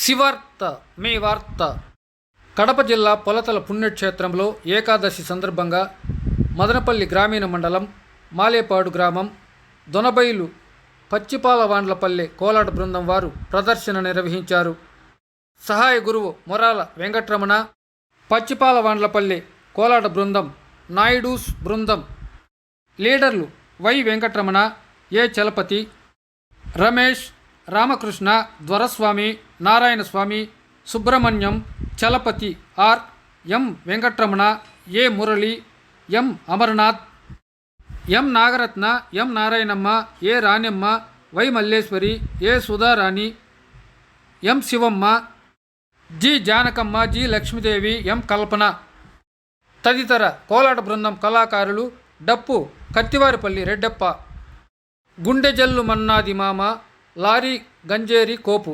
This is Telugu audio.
శివార్త మీ వార్త. కడప జిల్లా పొలతల పుణ్యక్షేత్రంలో ఏకాదశి సందర్భంగా మదనపల్లి గ్రామీణ మండలం మాలేపాడు గ్రామం దొనబైలు పచ్చిపాలవాండ్లపల్లె కోలాట బృందం వారు ప్రదర్శన నిర్వహించారు. సహాయ గురువు మొరాల వెంకటరమణ, పచ్చిపాలవాండ్లపల్లె కోలాట బృందం నాయుడూస్ బృందం లీడర్లు వై వెంకటరమణ, ఏ చలపతి, రమేష్, రామకృష్ణ, ధ్వరస్వామి, Narayanaswamy, Subrahmanyam, Chalapathi, R, M Venkataramana, A Murali, M Amarnath, M Nagaratna, M Narayanamma, A Ranemma, Y Malleswari, A Sudharani, M Sivamma, G Janakamma, G Lakshmidevi, M Kalpana తదితర కోలాట బృందం కళాకారులు డప్పు కత్తివారిపల్లి రెడ్డప్ప, గుండె జల్లు మన్నాది మామ, లారీ గంజేరి కోపు.